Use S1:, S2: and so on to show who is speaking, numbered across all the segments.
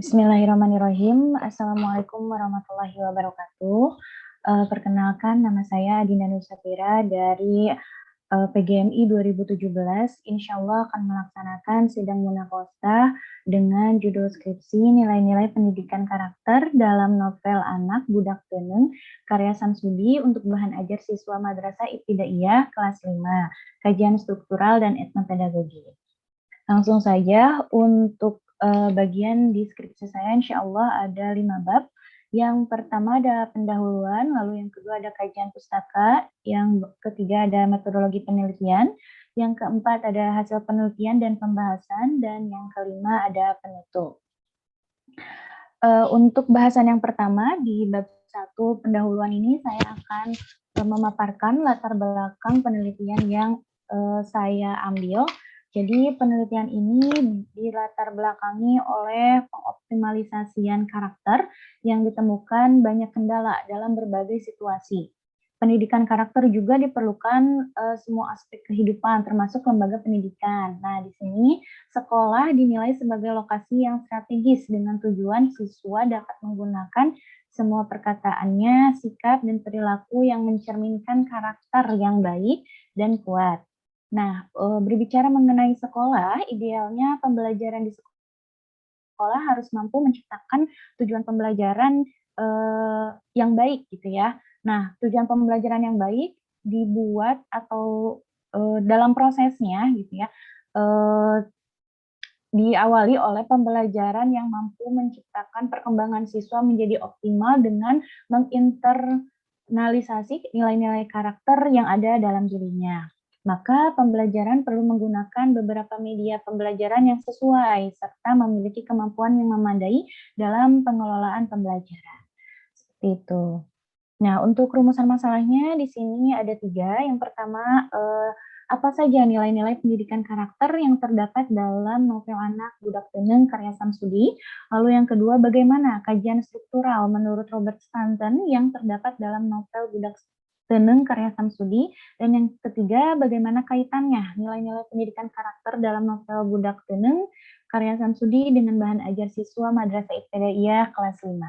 S1: Bismillahirrahmanirrahim. Assalamualaikum warahmatullahi wabarakatuh. Perkenalkan, nama saya Adinda Nusapira dari PGMI 2017. Insya Allah akan melaksanakan sidang munakosah dengan judul skripsi nilai-nilai pendidikan karakter dalam novel Anak Budak Teneng karya Samsudi untuk bahan ajar siswa Madrasah Ibtidaiyah kelas 5, kajian struktural dan etnopedagogi. Langsung saja untuk bagian di skripsi saya insya Allah ada 5 bab. Yang pertama ada pendahuluan, lalu yang kedua ada kajian pustaka, yang ketiga ada metodologi penelitian, yang keempat ada hasil penelitian dan pembahasan, dan yang kelima ada penutup. Untuk bahasan yang pertama di bab 1 pendahuluan ini saya akan memaparkan latar belakang penelitian yang saya ambil. Jadi penelitian ini dilatar belakangi oleh pengoptimalisasian karakter yang ditemukan banyak kendala dalam berbagai situasi. Pendidikan karakter juga diperlukan semua aspek kehidupan, termasuk lembaga pendidikan. Nah, di sini sekolah dinilai sebagai lokasi yang strategis dengan tujuan siswa dapat menggunakan semua perkataannya, sikap, dan perilaku yang mencerminkan karakter yang baik dan kuat. Nah, berbicara mengenai sekolah, idealnya pembelajaran di sekolah harus mampu menciptakan tujuan pembelajaran yang baik gitu ya. Nah, tujuan pembelajaran yang baik dibuat atau dalam prosesnya gitu ya, diawali oleh pembelajaran yang mampu menciptakan perkembangan siswa menjadi optimal dengan menginternalisasi nilai-nilai karakter yang ada dalam dirinya. Maka pembelajaran perlu menggunakan beberapa media pembelajaran yang sesuai, serta memiliki kemampuan yang memadai dalam pengelolaan pembelajaran. Seperti itu. Nah, untuk rumusan masalahnya di sini ada 3. Yang pertama, apa saja nilai-nilai pendidikan karakter yang terdapat dalam novel Anak Budak Teneng karya Samsudi. Lalu yang kedua, bagaimana kajian struktural menurut Robert Stanton yang terdapat dalam novel Budak Teneng karya Samsudi. Dan yang ketiga, bagaimana kaitannya nilai-nilai pendidikan karakter dalam novel Budak Teneng karya Samsudi dengan bahan ajar siswa Madrasah Ibtidaiyah kelas 5.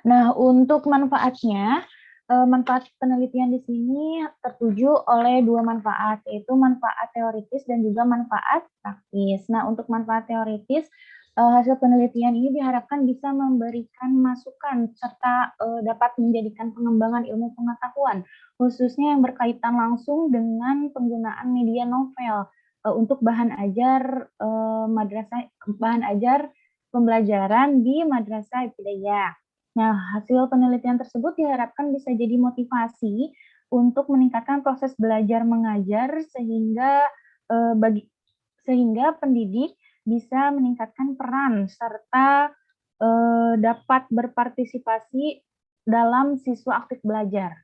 S1: Nah, untuk manfaatnya, manfaat penelitian di sini tertuju oleh 2 manfaat, yaitu manfaat teoritis dan juga manfaat praktis. Nah, untuk manfaat teoritis, hasil penelitian ini diharapkan bisa memberikan masukan serta dapat menjadikan pengembangan ilmu pengetahuan, khususnya yang berkaitan langsung dengan penggunaan media novel untuk bahan ajar pembelajaran di Madrasah Ibtidaiyah. Nah, hasil penelitian tersebut diharapkan bisa jadi motivasi untuk meningkatkan proses belajar mengajar sehingga pendidik bisa meningkatkan peran serta dapat berpartisipasi dalam siswa aktif belajar.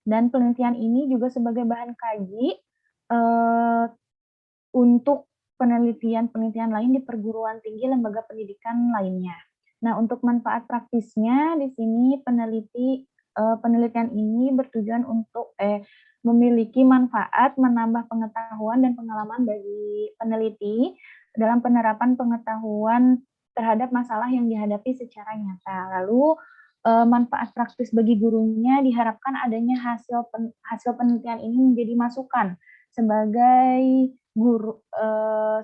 S1: Dan penelitian ini juga sebagai bahan kaji untuk penelitian-penelitian lain di perguruan tinggi lembaga pendidikan lainnya. Nah, untuk manfaat praktisnya di sini penelitian ini bertujuan untuk memiliki manfaat menambah pengetahuan dan pengalaman bagi peneliti dalam penerapan pengetahuan terhadap masalah yang dihadapi secara nyata. Lalu manfaat praktis bagi gurunya diharapkan adanya hasil penelitian ini menjadi masukan sebagai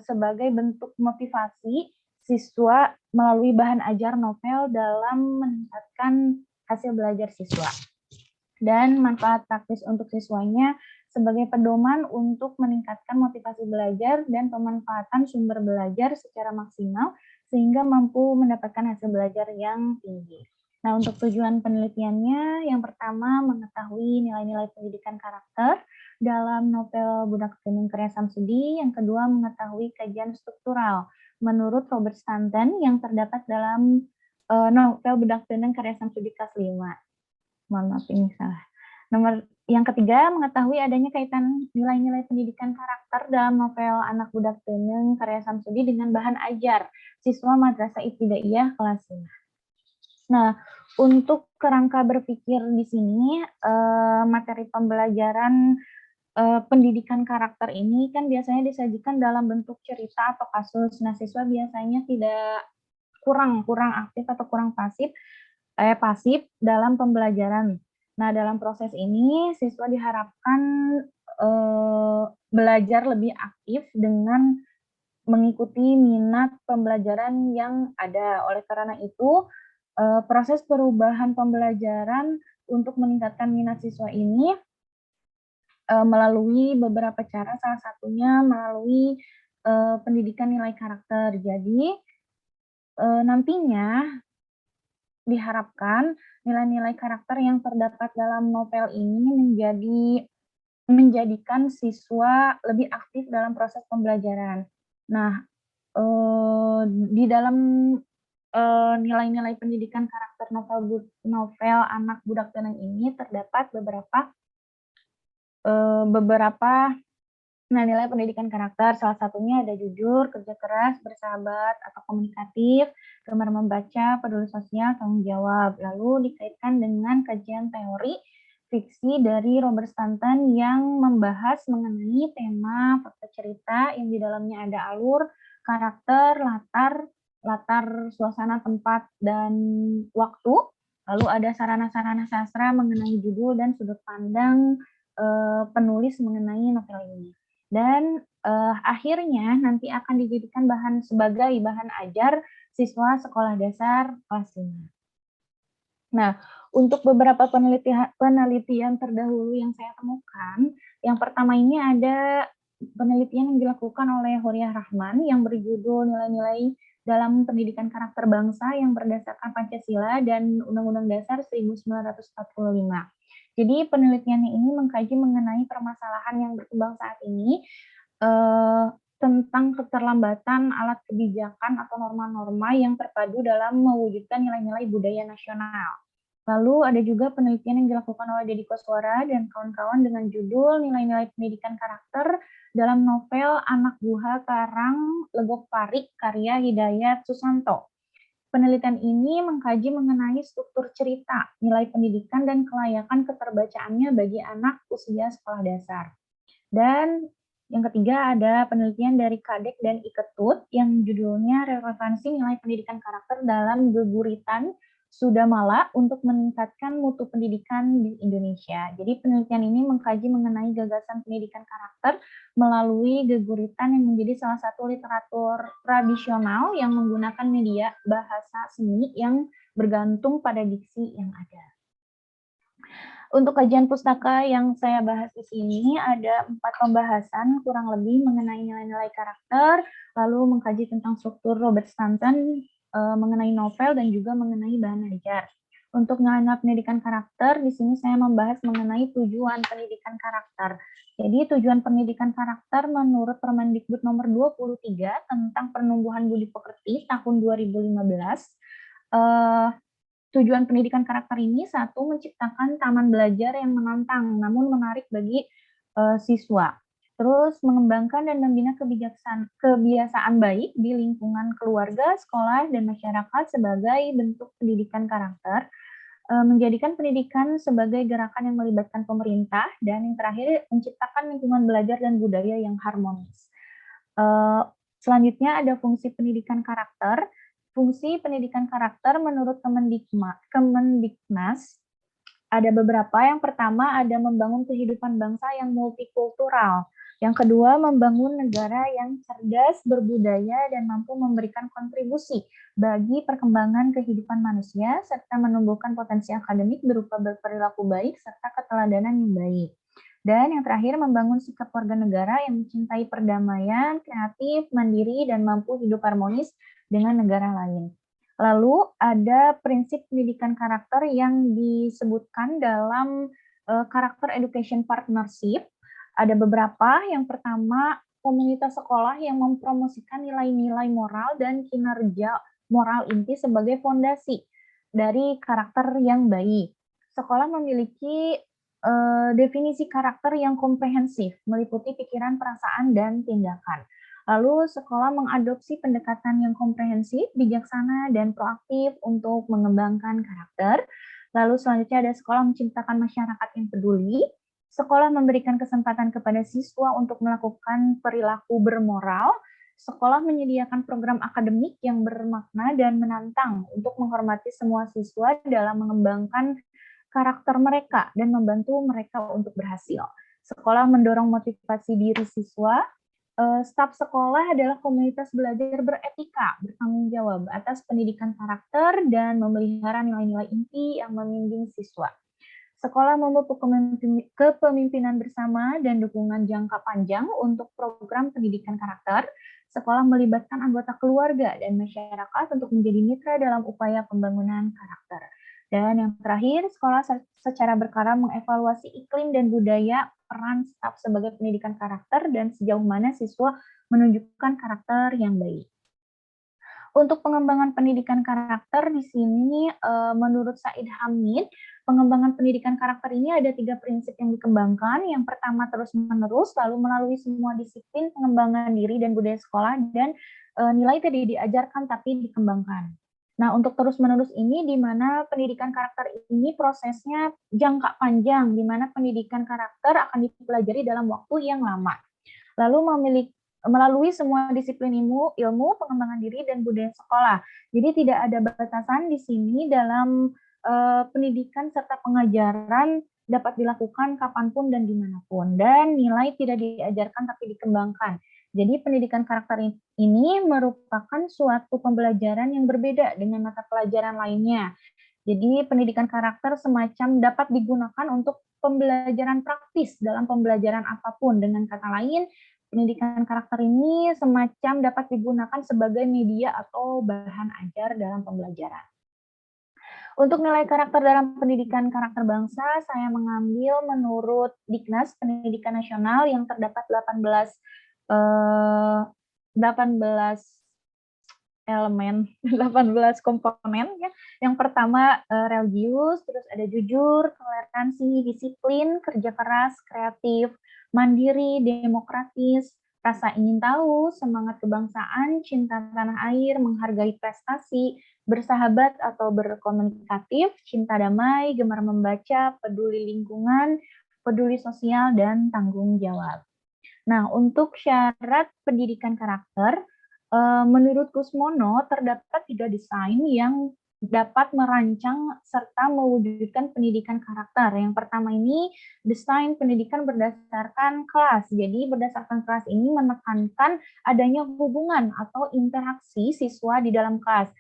S1: sebagai bentuk motivasi siswa melalui bahan ajar novel dalam meningkatkan hasil belajar siswa. Dan manfaat praktis untuk siswanya sebagai pedoman untuk meningkatkan motivasi belajar dan pemanfaatan sumber belajar secara maksimal sehingga mampu mendapatkan hasil belajar yang tinggi. Nah, untuk tujuan penelitiannya, yang pertama mengetahui nilai-nilai pendidikan karakter dalam novel Budak Teneng karya Samsudi, yang kedua mengetahui kajian struktural menurut Robert Stanton yang terdapat dalam novel Budak Teneng karya Samsudi kelas 5. Mohon maaf ini salah. Yang ketiga, mengetahui adanya kaitan nilai-nilai pendidikan karakter dalam novel Anak Budak Teneng karya Samsudi dengan bahan ajar siswa Madrasah Ibtidaiyah kelas 5. Nah, untuk kerangka berpikir di sini, materi pembelajaran pendidikan karakter ini kan biasanya disajikan dalam bentuk cerita atau kasus. Nah, siswa biasanya tidak kurang aktif atau kurang pasif dalam pembelajaran. Nah, dalam proses ini siswa diharapkan belajar lebih aktif dengan mengikuti minat pembelajaran yang ada. Oleh karena itu, proses perubahan pembelajaran untuk meningkatkan minat siswa ini melalui beberapa cara, salah satunya melalui pendidikan nilai karakter. Jadi nantinya diharapkan nilai-nilai karakter yang terdapat dalam novel ini menjadikan siswa lebih aktif dalam proses pembelajaran. Nah, di dalam nilai-nilai pendidikan karakter novel Anak Budak Tenang ini terdapat beberapa nilai pendidikan karakter. Salah satunya ada jujur, kerja keras, bersahabat atau komunikatif, gemar membaca, peduli sosial, tanggung jawab. Lalu dikaitkan dengan kajian teori fiksi dari Robert Stanton yang membahas mengenai tema fakta cerita yang di dalamnya ada alur, karakter, latar suasana, tempat, dan waktu. Lalu ada sarana-sarana sastra mengenai judul dan sudut pandang penulis mengenai novel ini. Dan akhirnya nanti akan dijadikan sebagai bahan ajar siswa sekolah dasar kelas 5. Nah, untuk beberapa penelitian terdahulu yang saya temukan, yang pertama ini ada penelitian yang dilakukan oleh Horiah Rahman yang berjudul Nilai-nilai dalam Pendidikan Karakter Bangsa yang berdasarkan Pancasila dan Undang-Undang Dasar 1945. Jadi penelitiannya ini mengkaji mengenai permasalahan yang berkembang saat ini tentang keterlambatan alat kebijakan atau norma-norma yang terpadu dalam mewujudkan nilai-nilai budaya nasional. Lalu ada juga penelitian yang dilakukan oleh Deddy Koswara dan kawan-kawan dengan judul Nilai-nilai Pendidikan Karakter dalam novel Anak Buha karang Legok Parik karya Hidayat Susanto. Penelitian ini mengkaji mengenai struktur cerita, nilai pendidikan, dan kelayakan keterbacaannya bagi anak usia sekolah dasar. Dan yang ketiga ada penelitian dari Kadek dan Iketut yang judulnya Relevansi Nilai Pendidikan Karakter dalam Geguritan Sudamala untuk meningkatkan mutu pendidikan di Indonesia. Jadi penelitian ini mengkaji mengenai gagasan pendidikan karakter melalui Geguritan yang menjadi salah satu literatur tradisional yang menggunakan media bahasa seni yang bergantung pada diksi yang ada. Untuk kajian pustaka yang saya bahas di sini ada 4 pembahasan kurang lebih mengenai nilai-nilai karakter, lalu mengkaji tentang struktur Robert Stanton, mengenai novel dan juga mengenai bahan ajar. Untuk nilai-nilai pendidikan karakter, di sini saya membahas mengenai tujuan pendidikan karakter. Jadi tujuan pendidikan karakter menurut Permendikbud nomor 23 tentang penumbuhan budi pekerti tahun 2015, tujuan pendidikan karakter ini satu, menciptakan taman belajar yang menantang namun menarik bagi siswa. Terus mengembangkan dan membina kebiasaan baik di lingkungan keluarga, sekolah, dan masyarakat sebagai bentuk pendidikan karakter. Menjadikan pendidikan sebagai gerakan yang melibatkan pemerintah, dan yang terakhir menciptakan lingkungan belajar dan budaya yang harmonis. Selanjutnya ada fungsi pendidikan karakter. Fungsi pendidikan karakter menurut Kemendiknas ada beberapa. Yang pertama ada membangun kehidupan bangsa yang multikultural. Yang kedua, membangun negara yang cerdas, berbudaya, dan mampu memberikan kontribusi bagi perkembangan kehidupan manusia, serta menumbuhkan potensi akademik berupa berperilaku baik, serta keteladanan yang baik. Dan yang terakhir, membangun sikap warga negara yang mencintai perdamaian, kreatif, mandiri, dan mampu hidup harmonis dengan negara lain. Lalu ada prinsip pendidikan karakter yang disebutkan dalam Karakter Education Partnership. Ada beberapa. Yang pertama, komunitas sekolah yang mempromosikan nilai-nilai moral dan kinerja moral inti sebagai fondasi dari karakter yang baik. Sekolah memiliki definisi karakter yang komprehensif, meliputi pikiran, perasaan, dan tindakan. Lalu sekolah mengadopsi pendekatan yang komprehensif, bijaksana, dan proaktif untuk mengembangkan karakter. Lalu selanjutnya ada sekolah menciptakan masyarakat yang peduli. Sekolah memberikan kesempatan kepada siswa untuk melakukan perilaku bermoral, sekolah menyediakan program akademik yang bermakna dan menantang untuk menghormati semua siswa dalam mengembangkan karakter mereka dan membantu mereka untuk berhasil. Sekolah mendorong motivasi diri siswa. Staf sekolah adalah komunitas belajar beretika, bertanggung jawab atas pendidikan karakter dan memelihara nilai-nilai inti yang membimbing siswa. Sekolah memupuk kepemimpinan bersama dan dukungan jangka panjang untuk program pendidikan karakter. Sekolah melibatkan anggota keluarga dan masyarakat untuk menjadi mitra dalam upaya pembangunan karakter. Dan yang terakhir, sekolah secara berkala mengevaluasi iklim dan budaya peran staf sebagai pendidikan karakter dan sejauh mana siswa menunjukkan karakter yang baik. Untuk pengembangan pendidikan karakter di sini, menurut Said Hamid, pengembangan pendidikan karakter ini ada 3 prinsip yang dikembangkan. Yang pertama terus-menerus, lalu melalui semua disiplin pengembangan diri dan budaya sekolah, dan nilai tadi diajarkan tapi dikembangkan. Nah, untuk terus-menerus ini di mana pendidikan karakter ini prosesnya jangka panjang, di mana pendidikan karakter akan dipelajari dalam waktu yang lama. Lalu melalui semua disiplin ilmu, pengembangan diri, dan budaya sekolah. Jadi tidak ada batasan di sini dalam pendidikan serta pengajaran dapat dilakukan kapanpun dan dimanapun. Dan nilai tidak diajarkan tapi dikembangkan. Jadi pendidikan karakter ini merupakan suatu pembelajaran yang berbeda dengan mata pelajaran lainnya. Jadi pendidikan karakter semacam dapat digunakan untuk pembelajaran praktis dalam pembelajaran apapun. Dengan kata lain, pendidikan karakter ini semacam dapat digunakan sebagai media atau bahan ajar dalam pembelajaran. Untuk nilai karakter dalam pendidikan karakter bangsa, saya mengambil menurut Diknas Pendidikan Nasional yang terdapat 18 elemen, 18 komponen ya. Yang pertama religius, terus ada jujur, toleransi, disiplin, kerja keras, kreatif, mandiri, demokratis, rasa ingin tahu, semangat kebangsaan, cinta tanah air, menghargai prestasi, bersahabat atau berkomunikatif, cinta damai, gemar membaca, peduli lingkungan, peduli sosial, dan tanggung jawab. Nah, untuk syarat pendidikan karakter, menurut Kusmono terdapat 3 desain yang dapat merancang serta mewujudkan pendidikan karakter. Yang pertama ini desain pendidikan berdasarkan kelas. Jadi berdasarkan kelas ini menekankan adanya hubungan atau interaksi siswa di dalam kelas.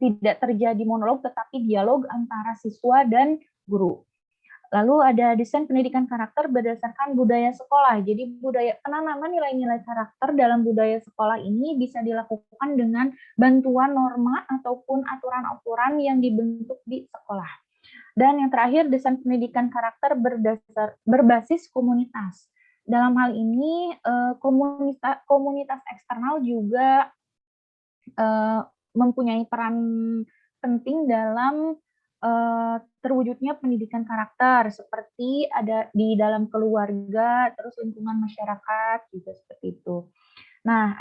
S1: Tidak terjadi monolog tetapi dialog antara siswa dan guru. Lalu ada desain pendidikan karakter berdasarkan budaya sekolah. Jadi penanaman nilai-nilai karakter dalam budaya sekolah ini bisa dilakukan dengan bantuan norma ataupun aturan-aturan yang dibentuk di sekolah. Dan yang terakhir, desain pendidikan karakter berbasis komunitas. Dalam hal ini, komunitas eksternal juga mempunyai peran penting dalam terwujudnya pendidikan karakter, seperti ada di dalam keluarga, terus lingkungan masyarakat, juga seperti itu. Nah,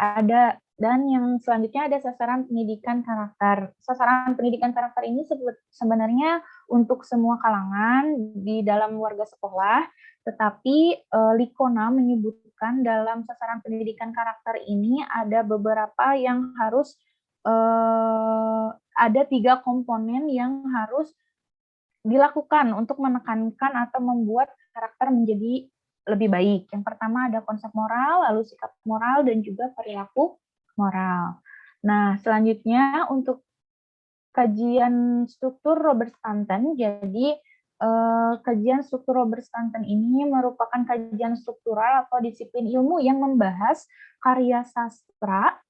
S1: dan yang selanjutnya ada sasaran pendidikan karakter. Sasaran pendidikan karakter ini sebenarnya untuk semua kalangan di dalam warga sekolah, tetapi Likona menyebutkan dalam sasaran pendidikan karakter ini ada beberapa yang harus ada 3 komponen yang harus dilakukan untuk menekankan atau membuat karakter menjadi lebih baik. Yang pertama ada konsep moral, lalu sikap moral, dan juga perilaku moral. Nah, selanjutnya untuk kajian struktur Robert Stanton, jadi kajian struktur Robert Stanton ini merupakan kajian struktural atau disiplin ilmu yang membahas karya sastra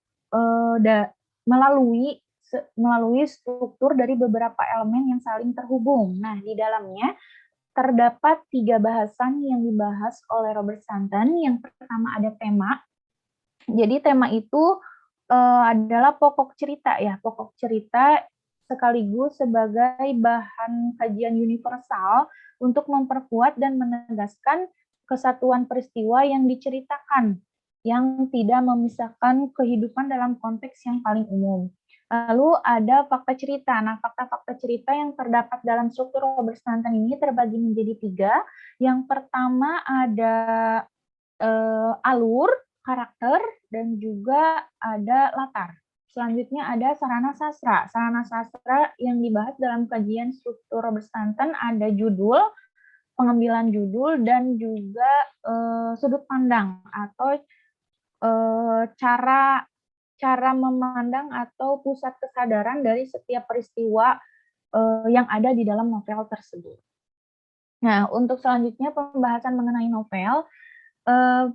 S1: melalui struktur dari beberapa elemen yang saling terhubung. Nah, di dalamnya terdapat 3 bahasan yang dibahas oleh Robert Stanton. Yang pertama ada tema. Jadi tema itu adalah pokok cerita ya, pokok cerita sekaligus sebagai bahan kajian universal untuk memperkuat dan menegaskan kesatuan peristiwa yang diceritakan, yang tidak memisahkan kehidupan dalam konteks yang paling umum. Lalu ada fakta cerita. Nah, fakta-fakta cerita yang terdapat dalam struktur Robert Stanton ini terbagi menjadi 3. Yang pertama ada alur, karakter, dan juga ada latar. Selanjutnya ada sarana sastra. Sarana sastra yang dibahas dalam kajian struktur besanten ada judul, pengambilan judul, dan juga sudut pandang atau cara cara memandang atau pusat kesadaran dari setiap peristiwa yang ada di dalam novel tersebut. Nah, untuk selanjutnya pembahasan mengenai novel.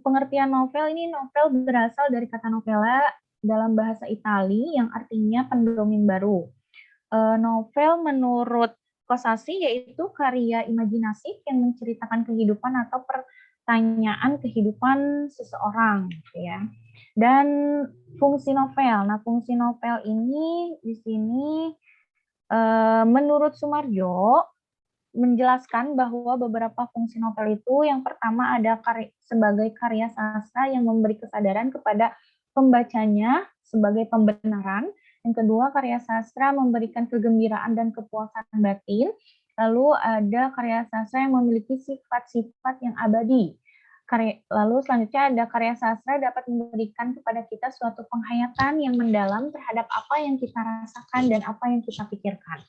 S1: Pengertian novel ini, novel berasal dari kata novella dalam bahasa Itali yang artinya pendongeng baru. Novel menurut Kosasi yaitu karya imajinasi yang menceritakan kehidupan atau pertanyaan kehidupan seseorang, gitu ya. Dan fungsi novel. Nah, fungsi novel ini di sini menurut Sumarjo menjelaskan bahwa beberapa fungsi novel itu yang pertama ada sebagai karya sastra yang memberi kesadaran kepada pembacanya sebagai pembenaran. Yang kedua, karya sastra memberikan kegembiraan dan kepuasan batin. Lalu ada karya sastra yang memiliki sifat-sifat yang abadi. Lalu selanjutnya ada karya sastra dapat memberikan kepada kita suatu penghayatan yang mendalam terhadap apa yang kita rasakan dan apa yang kita pikirkan.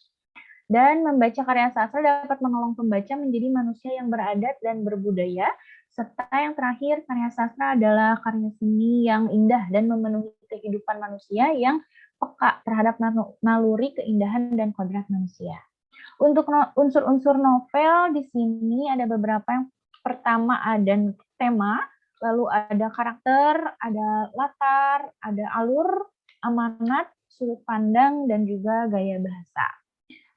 S1: Dan membaca karya sastra dapat menolong pembaca menjadi manusia yang beradab dan berbudaya. Serta yang terakhir, karya sastra adalah karya seni yang indah dan memenuhi kehidupan manusia yang peka terhadap naluri, keindahan, dan kodrat manusia. Untuk unsur-unsur novel di sini ada beberapa. Yang pertama ada tema, lalu ada karakter, ada latar, ada alur, amanat, sudut pandang, dan juga gaya bahasa.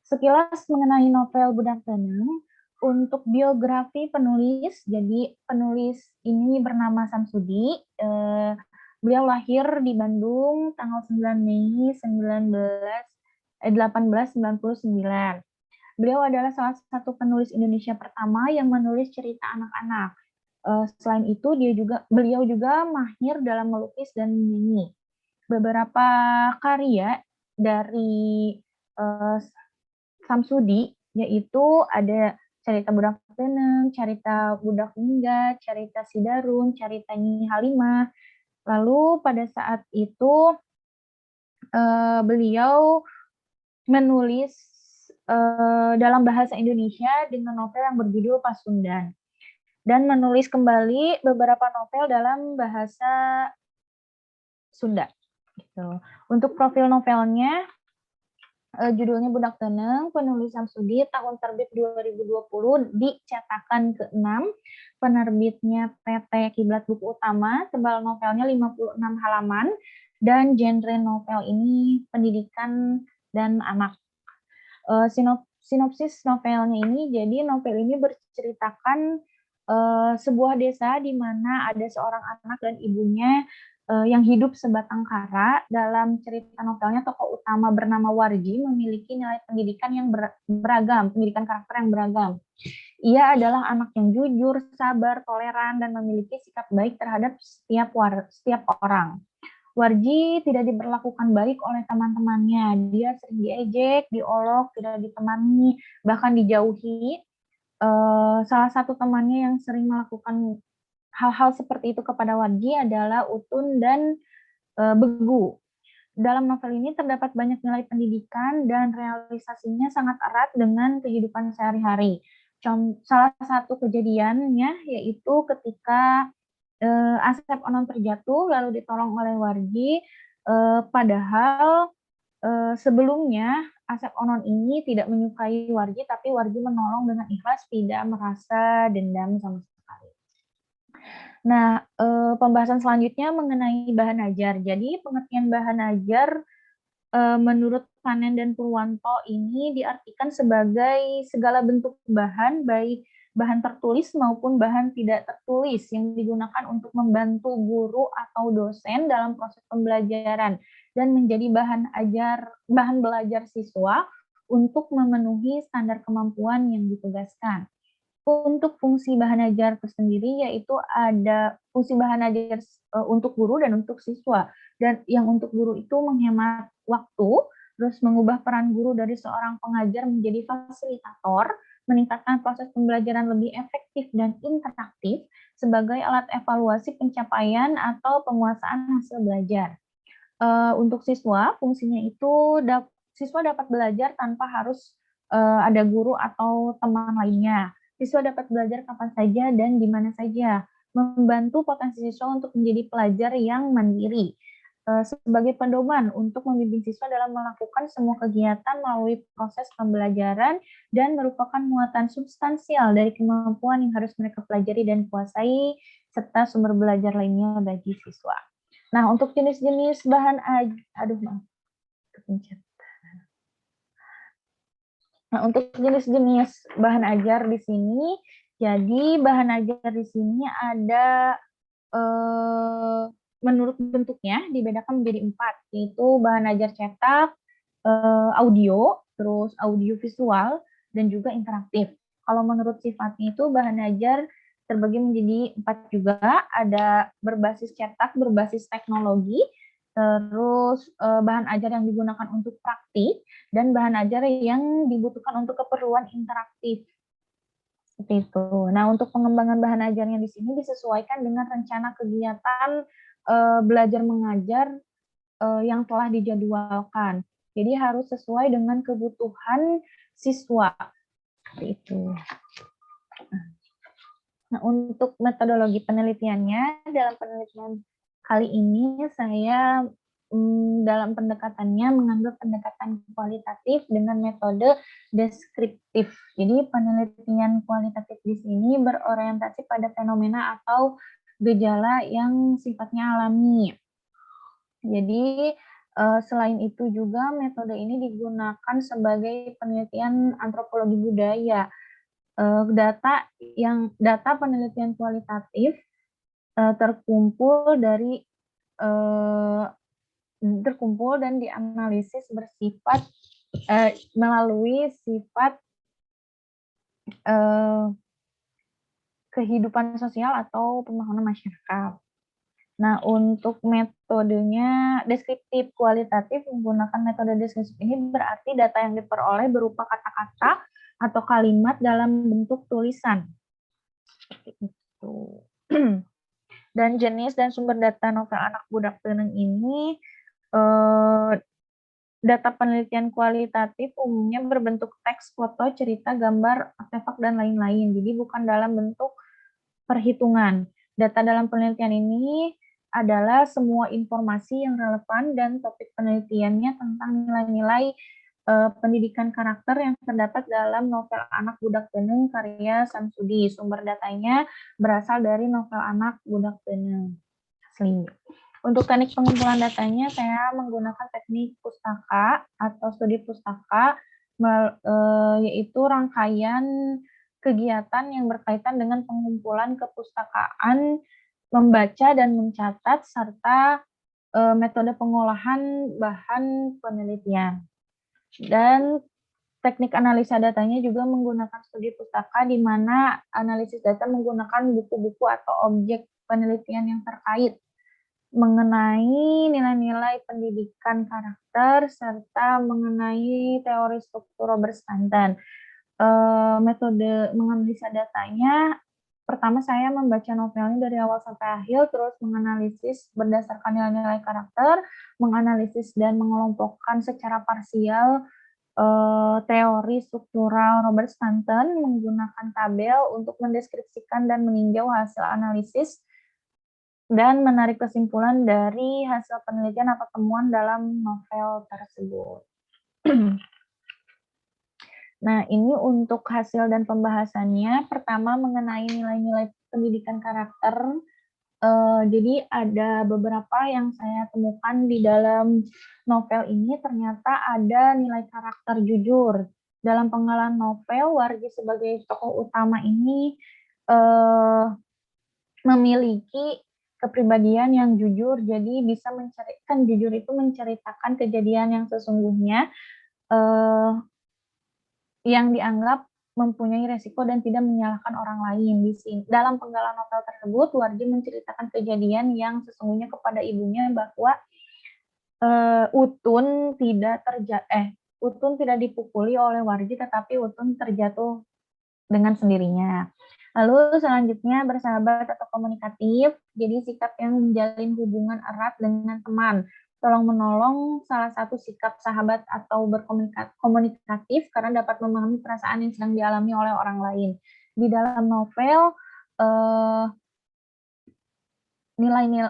S1: Sekilas mengenai novel Budak Teneng, untuk biografi penulis, jadi penulis ini bernama Samsudi. Beliau lahir di Bandung tanggal 9 Mei 1899. Beliau adalah salah satu penulis Indonesia pertama yang menulis cerita anak-anak. Selain itu, beliau juga mahir dalam melukis dan menyanyi. Beberapa karya dari Samsudi, yaitu ada cerita Budak Teneng, cerita Budak Minggat, cerita Sidarun, cerita Nyi Halimah. Lalu pada saat itu beliau menulis dalam bahasa Indonesia dengan novel yang berjudul Pasundan, dan menulis kembali beberapa novel dalam bahasa Sunda. Gitu. Untuk profil novelnya, judulnya Budak Teneng, penulis Samsudi, tahun terbit 2020, di cetakan ke-6, penerbitnya PT Kiblat Buku Utama, tebal novelnya 56 halaman, dan genre novel ini pendidikan dan anak. Sinopsis novelnya ini, jadi novel ini berceritakan sebuah desa di mana ada seorang anak dan ibunya yang hidup sebatang kara. Dalam cerita novelnya, tokoh utama bernama Warji memiliki nilai pendidikan yang beragam, pendidikan karakter yang beragam. Ia adalah anak yang jujur, sabar, toleran, dan memiliki sikap baik terhadap setiap orang. Warji tidak diperlakukan baik oleh teman-temannya. Dia sering diejek, diolok, tidak ditemani, bahkan dijauhi. Salah satu temannya yang sering melakukan hal-hal seperti itu kepada Warji adalah Utun dan Begu. Dalam novel ini terdapat banyak nilai pendidikan dan realisasinya sangat erat dengan kehidupan sehari-hari. Salah satu kejadiannya yaitu ketika Asep Onon terjatuh lalu ditolong oleh Warji, padahal sebelumnya Asep Onon ini tidak menyukai Warji, tapi Warji menolong dengan ikhlas, tidak merasa dendam sama sekali. Nah, pembahasan selanjutnya mengenai bahan ajar. Jadi pengertian bahan ajar menurut Panen dan Purwanto ini diartikan sebagai segala bentuk bahan, baik bahan tertulis maupun bahan tidak tertulis yang digunakan untuk membantu guru atau dosen dalam proses pembelajaran dan menjadi bahan belajar siswa untuk memenuhi standar kemampuan yang ditugaskan. Untuk fungsi bahan ajar tersendiri, yaitu ada fungsi bahan ajar untuk guru dan untuk siswa. Dan yang untuk guru itu menghemat waktu, terus mengubah peran guru dari seorang pengajar menjadi fasilitator, meningkatkan proses pembelajaran lebih efektif dan interaktif sebagai alat evaluasi pencapaian atau penguasaan hasil belajar. Untuk siswa, fungsinya itu siswa dapat belajar tanpa harus ada guru atau teman lainnya. Siswa dapat belajar kapan saja dan di mana saja, membantu potensi siswa untuk menjadi pelajar yang mandiri. Sebagai pedoman untuk membimbing siswa dalam melakukan semua kegiatan melalui proses pembelajaran dan merupakan muatan substansial dari kemampuan yang harus mereka pelajari dan kuasai, serta sumber belajar lainnya bagi siswa. Nah, untuk jenis-jenis bahan aduh maaf, kepencet. Nah, untuk jenis-jenis bahan ajar di sini, jadi bahan ajar di sini ada menurut bentuknya dibedakan menjadi 4, yaitu bahan ajar cetak, audio, terus audio visual, dan juga interaktif. Kalau menurut sifatnya itu bahan ajar terbagi menjadi 4 juga, ada berbasis cetak, berbasis teknologi, terus bahan ajar yang digunakan untuk praktik, dan bahan ajar yang dibutuhkan untuk keperluan interaktif. Seperti itu. Nah, untuk pengembangan bahan ajarnya di sini disesuaikan dengan rencana kegiatan belajar mengajar yang telah dijadwalkan. Jadi harus sesuai dengan kebutuhan siswa. Seperti itu. Nah, untuk metodologi penelitiannya, dalam penelitian kali ini saya dalam pendekatannya mengambil pendekatan kualitatif dengan metode deskriptif. Jadi penelitian kualitatif di sini berorientasi pada fenomena atau gejala yang sifatnya alami. Jadi selain itu juga metode ini digunakan sebagai penelitian antropologi budaya. Data penelitian kualitatif terkumpul dan dianalisis bersifat melalui sifat kehidupan sosial atau pembangunan masyarakat. Nah, untuk metodenya deskriptif kualitatif menggunakan metode deskriptif ini berarti data yang diperoleh berupa kata-kata atau kalimat dalam bentuk tulisan. Seperti itu. Dan jenis dan sumber data novel anak budak teuneng ini data penelitian kualitatif umumnya berbentuk teks, foto, cerita, gambar, artefak, dan lain-lain. Jadi bukan dalam bentuk perhitungan. Data dalam penelitian ini adalah semua informasi yang relevan dan topik penelitiannya tentang nilai-nilai pendidikan karakter yang terdapat dalam novel Anak Budak Teuneng karya Samsudi. Sumber datanya berasal dari novel Anak Budak Teuneng asli. Untuk teknik pengumpulan datanya, saya menggunakan teknik pustaka atau studi pustaka, yaitu rangkaian kegiatan yang berkaitan dengan pengumpulan kepustakaan, membaca dan mencatat, serta metode pengolahan bahan penelitian. Dan teknik analisa datanya juga menggunakan studi pustaka, di mana analisis data menggunakan buku-buku atau objek penelitian yang terkait mengenai nilai-nilai pendidikan karakter, serta mengenai teori struktur Robert Stanton. Metode menganalisa datanya, pertama saya membaca novelnya dari awal sampai akhir, terus menganalisis berdasarkan nilai-nilai karakter, menganalisis dan mengelompokkan secara parsial teori struktural Robert Stanton menggunakan tabel untuk mendeskripsikan dan meninjau hasil analisis dan menarik kesimpulan dari hasil penelitian atau temuan dalam novel tersebut. Nah, ini untuk hasil dan pembahasannya. Pertama, mengenai nilai-nilai pendidikan karakter. Jadi ada beberapa yang saya temukan di dalam novel ini, ternyata ada nilai karakter jujur. Dalam penggalan novel, Wargi sebagai tokoh utama ini memiliki kepribadian yang jujur, jadi bisa menceritakan, jujur itu menceritakan kejadian yang sesungguhnya, yang dianggap mempunyai resiko dan tidak menyalahkan orang lain. Dalam penggalan novel tersebut, Wardi menceritakan kejadian yang sesungguhnya kepada ibunya bahwa Utun tidak dipukuli oleh Warji, tetapi Utun terjatuh dengan sendirinya. Lalu selanjutnya bersahabat atau komunikatif, jadi sikap yang menjalin hubungan erat dengan teman. Tolong-menolong salah satu sikap sahabat atau berkomunikatif karena dapat memahami perasaan yang sedang dialami oleh orang lain. Di dalam novel,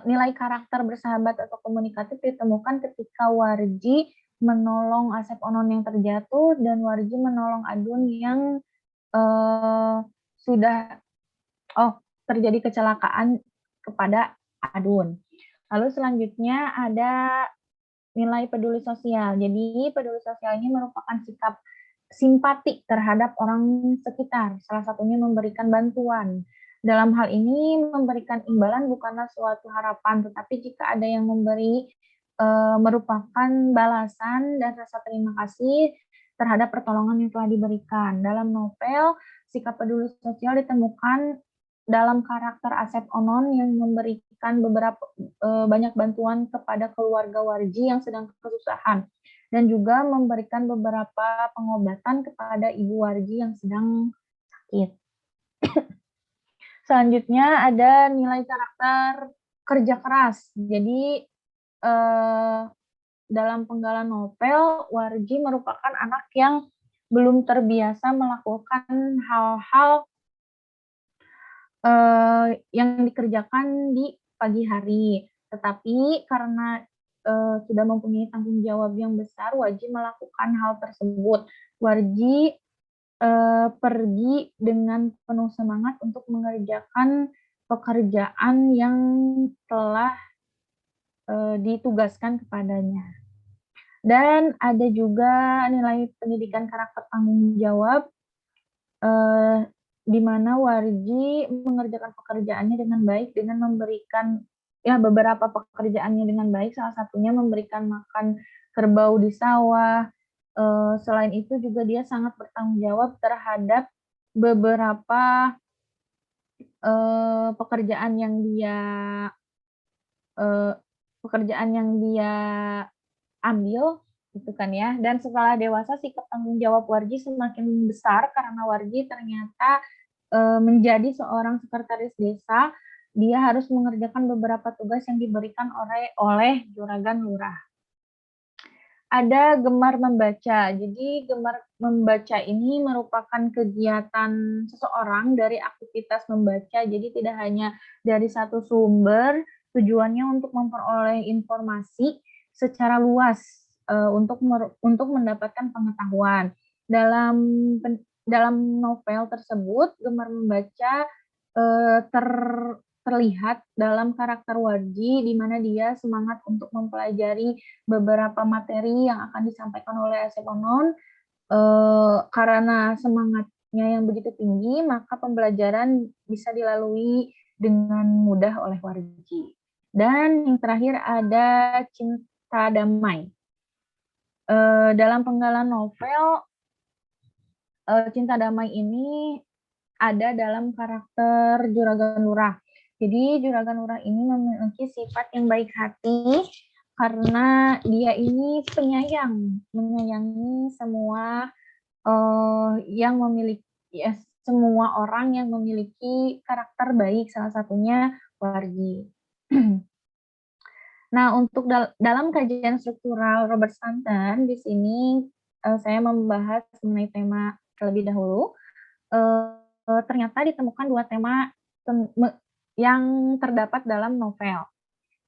S1: nilai karakter bersahabat atau komunikatif ditemukan ketika Warji menolong Asep Onon yang terjatuh dan Warji menolong Adun yang sudah terjadi kecelakaan kepada Adun. Lalu selanjutnya ada nilai peduli sosial. Jadi peduli sosial ini merupakan sikap simpati terhadap orang sekitar, salah satunya memberikan bantuan. Dalam hal ini memberikan imbalan bukanlah suatu harapan, tetapi jika ada yang memberi merupakan balasan dan rasa terima kasih terhadap pertolongan yang telah diberikan. Dalam novel, sikap peduli sosial ditemukan dalam karakter Asep Onon yang memberikan banyak bantuan kepada keluarga Warji yang sedang kesusahan dan juga memberikan beberapa pengobatan kepada ibu Warji yang sedang sakit. Selanjutnya ada nilai karakter kerja keras. Jadi dalam penggalan novel, Warji merupakan anak yang belum terbiasa melakukan hal-hal yang dikerjakan di pagi hari. Tetapi karena sudah mempunyai tanggung jawab yang besar, Warji melakukan hal tersebut. Warji pergi dengan penuh semangat untuk mengerjakan pekerjaan yang telah ditugaskan kepadanya. Dan ada juga nilai pendidikan karakter tanggung jawab, di mana Warji mengerjakan pekerjaannya dengan baik dengan memberikan beberapa pekerjaannya dengan baik, salah satunya memberikan makan kerbau di sawah. Selain itu juga dia sangat bertanggung jawab terhadap beberapa pekerjaan yang dia ambil gitu kan ya. Dan setelah dewasa sikap tanggung jawab Warji semakin besar karena Warji ternyata menjadi seorang sekretaris desa. Dia harus mengerjakan beberapa tugas yang diberikan oleh juragan lurah. Ada gemar membaca. Jadi gemar membaca ini merupakan kegiatan seseorang dari aktivitas membaca. Jadi tidak hanya dari satu sumber, tujuannya untuk memperoleh informasi secara luas untuk mendapatkan pengetahuan. Dalam novel tersebut, gemar membaca terlihat dalam karakter Warji, di mana dia semangat untuk mempelajari beberapa materi yang akan disampaikan oleh Asep Onon. Karena semangatnya yang begitu tinggi, maka pembelajaran bisa dilalui dengan mudah oleh Warji. Dan yang terakhir ada Cinta Damai. Dalam penggalan novel, Cinta Damai ini ada dalam karakter Juragan Lurah. Jadi Juragan Lurah ini memiliki sifat yang baik hati karena dia ini penyayang, menyayangi semua semua orang yang memiliki karakter baik, salah satunya Warji. Nah, untuk dalam kajian struktural Robert Stanton di sini saya membahas mengenai tema terlebih dahulu. Ternyata ditemukan dua tema yang terdapat dalam novel.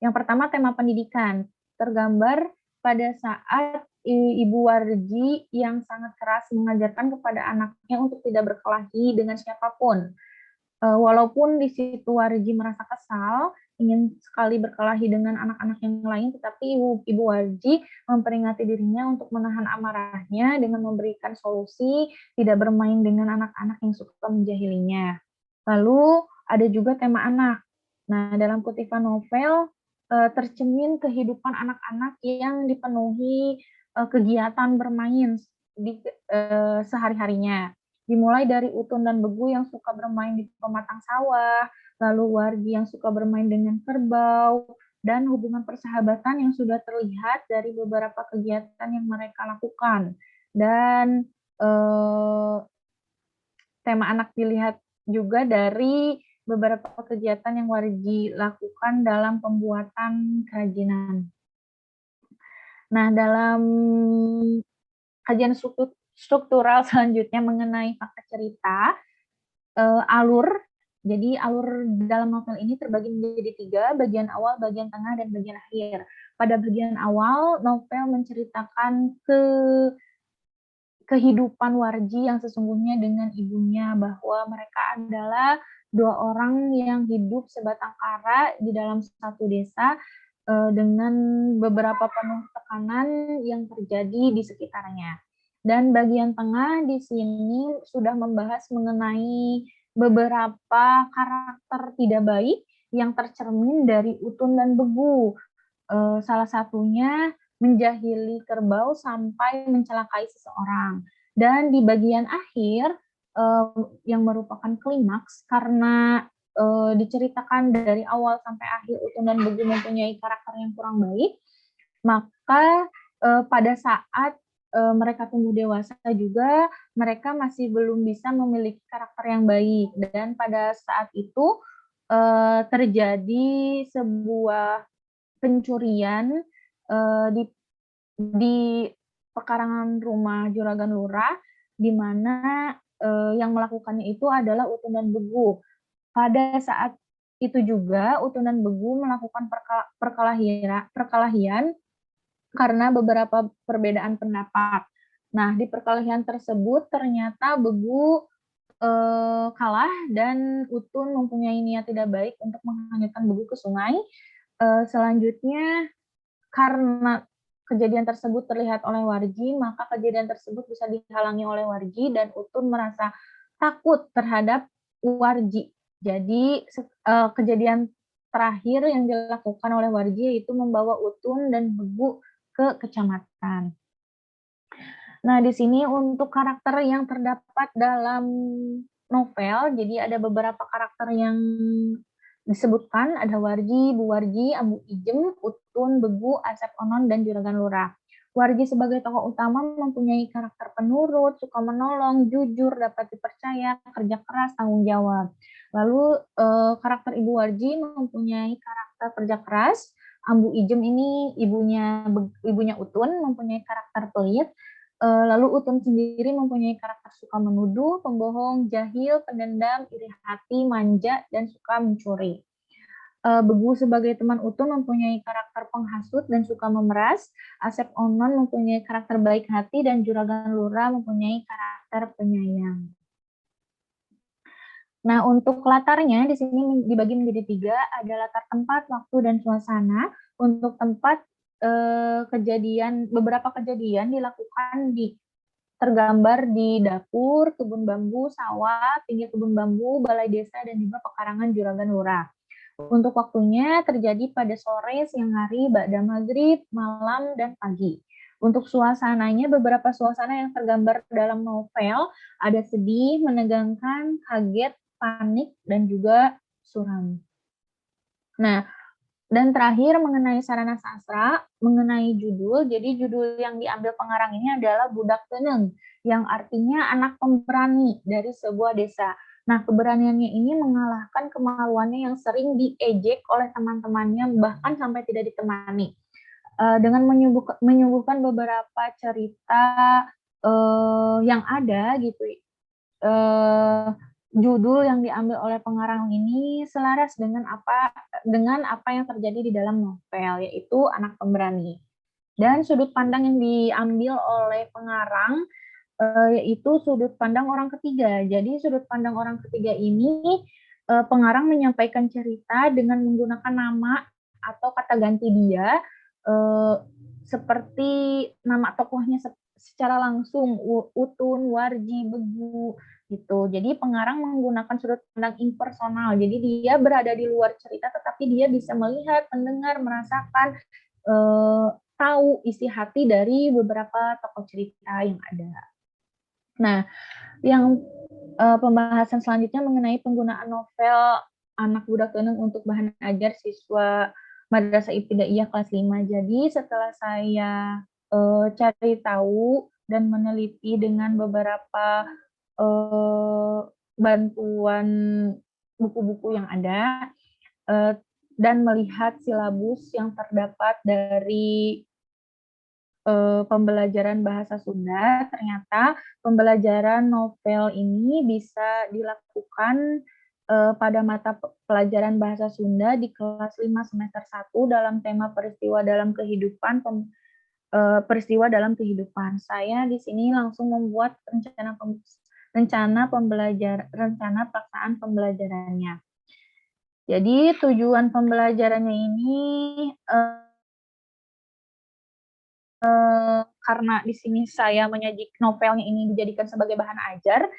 S1: Yang pertama tema pendidikan, tergambar pada saat Ibu Warji yang sangat keras mengajarkan kepada anaknya untuk tidak berkelahi dengan siapapun. Walaupun di situ Warji merasa kesal, ingin sekali berkelahi dengan anak-anak yang lain, tetapi Ibu Warji memperingati dirinya untuk menahan amarahnya dengan memberikan solusi tidak bermain dengan anak-anak yang suka menjahilinya. Lalu ada juga tema anak. Nah, dalam kutipan novel tercermin kehidupan anak-anak yang dipenuhi kegiatan bermain di sehari-harinya. Dimulai dari Utun dan Begu yang suka bermain di pematang sawah, lalu Warji yang suka bermain dengan kerbau, dan hubungan persahabatan yang sudah terlihat dari beberapa kegiatan yang mereka lakukan. Dan tema anak dilihat juga dari beberapa kegiatan yang Warji lakukan dalam pembuatan kerajinan. Nah, dalam kajian struktural selanjutnya mengenai fakta cerita, alur. Jadi alur dalam novel ini terbagi menjadi 3, bagian awal, bagian tengah, dan bagian akhir. Pada bagian awal, novel menceritakan kehidupan Warji yang sesungguhnya dengan ibunya, bahwa mereka adalah 2 orang yang hidup sebatang kara di dalam satu desa dengan beberapa penuh tekanan yang terjadi di sekitarnya. Dan bagian tengah di sini sudah membahas mengenai beberapa karakter tidak baik yang tercermin dari Utun dan Begu. Salah satunya menjahili kerbau sampai mencelakai seseorang. Dan di bagian akhir yang merupakan klimaks, karena diceritakan dari awal sampai akhir Utun dan Begu mempunyai karakter yang kurang baik, maka pada saat mereka tumbuh dewasa juga, mereka masih belum bisa memiliki karakter yang baik. Dan pada saat itu terjadi sebuah pencurian di pekarangan rumah Juragan Lurah, di mana yang melakukannya itu adalah Utun dan Begu. Pada saat itu juga Utun dan Begu melakukan perkelahian karena beberapa perbedaan pendapat. Nah, di perkelahian tersebut ternyata Begu kalah dan Utun mempunyai niat tidak baik untuk menghanyutkan Begu ke sungai. Selanjutnya, karena kejadian tersebut terlihat oleh Warji, maka kejadian tersebut bisa dihalangi oleh Warji dan Utun merasa takut terhadap Warji. Jadi kejadian terakhir yang dilakukan oleh Warji yaitu membawa Utun dan Begu ke kecamatan. Nah, di sini untuk karakter yang terdapat dalam novel, jadi ada beberapa karakter yang disebutkan, ada Warji, Bu Warji, Ambu Ijem, Utun, Begu, Asep Onon, dan Juragan Lurah. Warji sebagai tokoh utama mempunyai karakter penurut, suka menolong, jujur, dapat dipercaya, kerja keras, tanggung jawab. Lalu karakter Ibu Warji mempunyai karakter kerja keras. Ambu Ijem ini ibunya Utun mempunyai karakter pelit. Lalu Utun sendiri mempunyai karakter suka menuduh, pembohong, jahil, pendendam, iri hati, manja, dan suka mencuri. Begu sebagai teman Utun mempunyai karakter penghasut dan suka memeras. Asep Onon mempunyai karakter baik hati, dan Juragan Lurah mempunyai karakter penyayang. Nah, untuk latarnya di sini dibagi menjadi 3, ada latar tempat, waktu, dan suasana. Untuk tempat, beberapa kejadian dilakukan tergambar di dapur, kebun bambu, sawah, pinggir kebun bambu, balai desa, dan juga pekarangan Juragan Lurah. Untuk waktunya terjadi pada sore, siang hari, ba'da maghrib, malam, dan pagi. Untuk suasananya, beberapa suasana yang tergambar dalam novel ada sedih, menegangkan, kaget, panik, dan juga suram. Nah, dan terakhir mengenai sarana sastra, mengenai judul, jadi judul yang diambil pengarang ini adalah Budak Teuneng, yang artinya anak pemberani dari sebuah desa. Nah, keberaniannya ini mengalahkan kemaluannya yang sering diejek oleh teman-temannya, bahkan sampai tidak ditemani. Dengan menyuguhkan beberapa cerita yang ada gitu, judul yang diambil oleh pengarang ini selaras dengan apa yang terjadi di dalam novel, yaitu anak pemberani. Dan sudut pandang yang diambil oleh pengarang yaitu sudut pandang orang ketiga. Jadi sudut pandang orang ketiga ini pengarang menyampaikan cerita dengan menggunakan nama atau kata ganti dia seperti nama tokohnya secara langsung, Utun, Warji, Begu, gitu. Jadi pengarang menggunakan sudut pandang impersonal. Jadi dia berada di luar cerita, tetapi dia bisa melihat, mendengar, merasakan, tahu isi hati dari beberapa tokoh cerita yang ada. Nah, yang pembahasan selanjutnya mengenai penggunaan novel Anak Budak Teuneng untuk bahan ajar siswa Madrasah Ibtidaiyah kelas 5. Jadi setelah saya cari tahu dan meneliti dengan beberapa bantuan buku-buku yang ada, dan melihat silabus yang terdapat dari pembelajaran bahasa Sunda, ternyata pembelajaran novel ini bisa dilakukan pada mata pelajaran bahasa Sunda di kelas 5 semester 1 dalam tema peristiwa dalam kehidupan. Saya di sini langsung membuat rencana pelaksanaan pembelajarannya. Jadi tujuan pembelajarannya ini karena di sini saya novelnya ini dijadikan sebagai bahan ajar,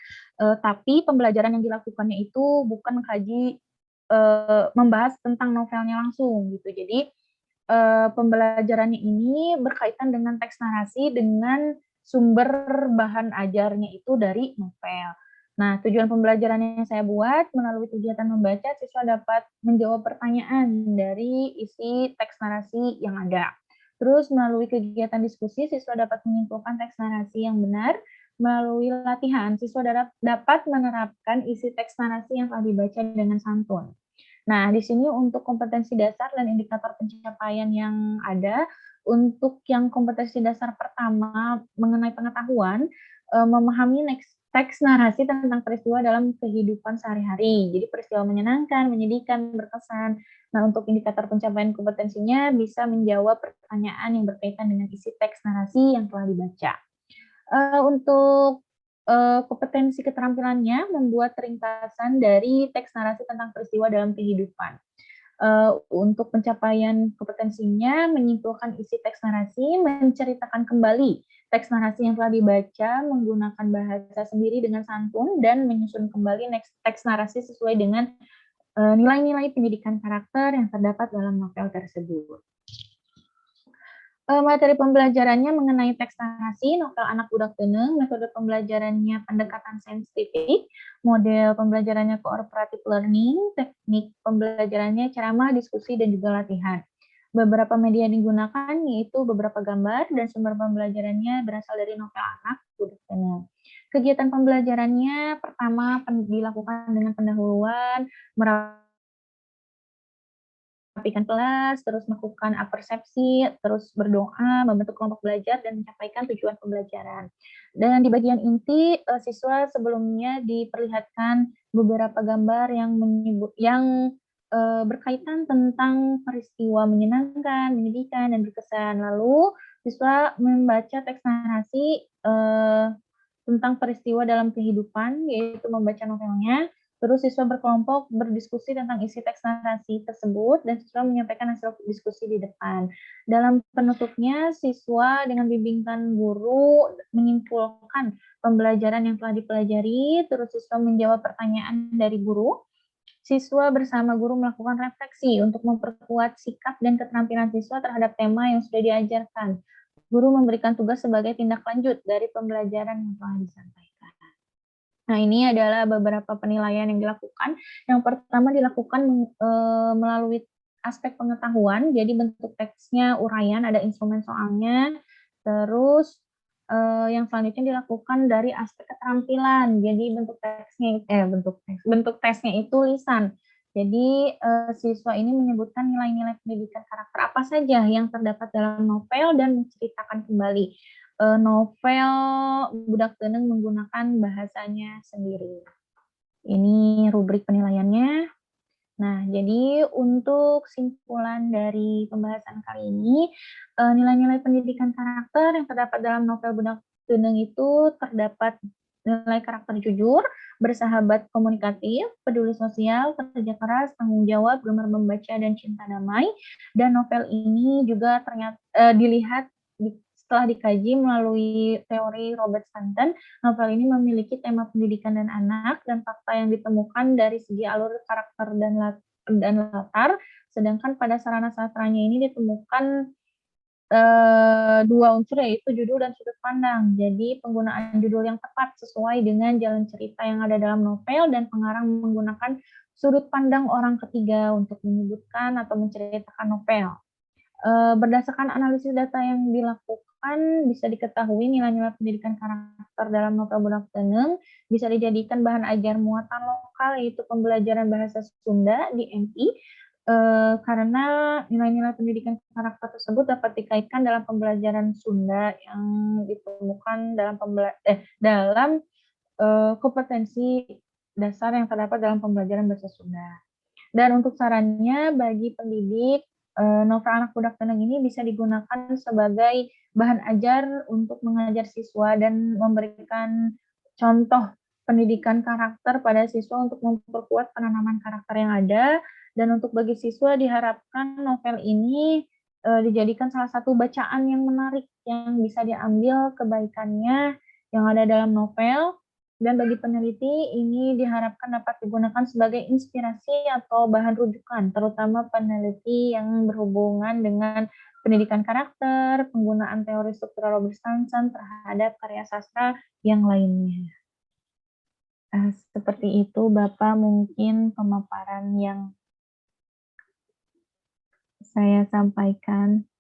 S1: tapi pembelajaran yang dilakukannya itu bukan mengkaji, membahas tentang novelnya langsung gitu. Jadi pembelajarannya ini berkaitan dengan teks narasi dengan sumber bahan ajarnya itu dari novel. Nah, tujuan pembelajaran yang saya buat melalui kegiatan membaca, siswa dapat menjawab pertanyaan dari isi teks narasi yang ada. Terus melalui kegiatan diskusi, siswa dapat menyimpulkan teks narasi yang benar. Melalui latihan, siswa dapat menerapkan isi teks narasi yang telah dibaca dengan santun. Nah, di sini untuk kompetensi dasar dan indikator pencapaian yang ada, untuk yang kompetensi dasar pertama mengenai pengetahuan, memahami teks narasi tentang peristiwa dalam kehidupan sehari-hari. Jadi peristiwa menyenangkan, menyedihkan, berkesan. Nah, untuk indikator pencapaian kompetensinya bisa menjawab pertanyaan yang berkaitan dengan isi teks narasi yang telah dibaca. Untuk kompetensi keterampilannya membuat ringkasan dari teks narasi tentang peristiwa dalam kehidupan. Untuk pencapaian kompetensinya menyimpulkan isi teks narasi, menceritakan kembali teks narasi yang telah dibaca menggunakan bahasa sendiri dengan santun, dan menyusun kembali teks narasi sesuai dengan nilai-nilai pendidikan karakter yang terdapat dalam novel tersebut. Materi pembelajarannya mengenai teks narasi, novel Anak Budak Teungeung, metode pembelajarannya pendekatan saintifik, model pembelajarannya cooperative learning, teknik pembelajarannya ceramah, diskusi, dan juga latihan. Beberapa media yang digunakan yaitu beberapa gambar, dan sumber pembelajarannya berasal dari novel Anak Budak Teungeung. Kegiatan pembelajarannya pertama dilakukan dengan pendahuluan, merapikan kelas, terus melakukan apersepsi, terus berdoa, membentuk kelompok belajar, dan menyampaikan tujuan pembelajaran. Dan di bagian inti, siswa sebelumnya diperlihatkan beberapa gambar yang berkaitan tentang peristiwa menyenangkan, menyedihkan, dan berkesan. Lalu siswa membaca teks narasi tentang peristiwa dalam kehidupan, yaitu membaca novelnya. Terus siswa berkelompok berdiskusi tentang isi teks narasi tersebut, dan siswa menyampaikan hasil diskusi di depan. Dalam penutupnya, siswa dengan bimbingan guru menyimpulkan pembelajaran yang telah dipelajari, terus siswa menjawab pertanyaan dari guru. Siswa bersama guru melakukan refleksi untuk memperkuat sikap dan keterampilan siswa terhadap tema yang sudah diajarkan. Guru memberikan tugas sebagai tindak lanjut dari pembelajaran yang telah disampaikan. Nah, ini adalah beberapa penilaian yang dilakukan. Yang pertama dilakukan melalui aspek pengetahuan, jadi bentuk teksnya uraian, ada instrumen soalnya. Terus yang selanjutnya dilakukan dari aspek keterampilan, jadi bentuk tesnya itu lisan. Jadi siswa ini menyebutkan nilai-nilai pendidikan karakter apa saja yang terdapat dalam novel dan menceritakan kembali novel Budak Teungeung menggunakan bahasanya sendiri. Ini rubrik penilaiannya. Nah, jadi untuk simpulan dari pembahasan kali ini, nilai-nilai pendidikan karakter yang terdapat dalam novel Budak Teungeung itu terdapat nilai karakter jujur, bersahabat komunikatif, peduli sosial, kerja keras, tanggung jawab, gemar membaca, dan cinta damai. Dan novel ini juga dilihat setelah dikaji melalui teori Robert Stanton, novel ini memiliki tema pendidikan dan anak dan fakta yang ditemukan dari segi alur karakter dan latar, sedangkan pada sarana sastranya ini ditemukan dua unsur, yaitu judul dan sudut pandang. Jadi penggunaan judul yang tepat sesuai dengan jalan cerita yang ada dalam novel, dan pengarang menggunakan sudut pandang orang ketiga untuk menyebutkan atau menceritakan novel. Berdasarkan analisis data yang dilakukan, bisa diketahui nilai-nilai pendidikan karakter dalam novel Budak Teneng bisa dijadikan bahan ajar muatan lokal, yaitu pembelajaran bahasa Sunda di MI, karena nilai-nilai pendidikan karakter tersebut dapat dikaitkan dalam pembelajaran Sunda yang ditemukan dalam kompetensi dasar yang terdapat dalam pembelajaran bahasa Sunda. Dan untuk sarannya bagi pendidik, novel Anak Budak Tenang ini bisa digunakan sebagai bahan ajar untuk mengajar siswa dan memberikan contoh pendidikan karakter pada siswa untuk memperkuat penanaman karakter yang ada. Dan untuk bagi siswa diharapkan novel ini dijadikan salah satu bacaan yang menarik yang bisa diambil kebaikannya yang ada dalam novel. Dan bagi peneliti, ini diharapkan dapat digunakan sebagai inspirasi atau bahan rujukan, terutama peneliti yang berhubungan dengan pendidikan karakter, penggunaan teori struktural Robert Stanson terhadap karya sastra yang lainnya. Seperti itu, Bapak, mungkin pemaparan yang saya sampaikan.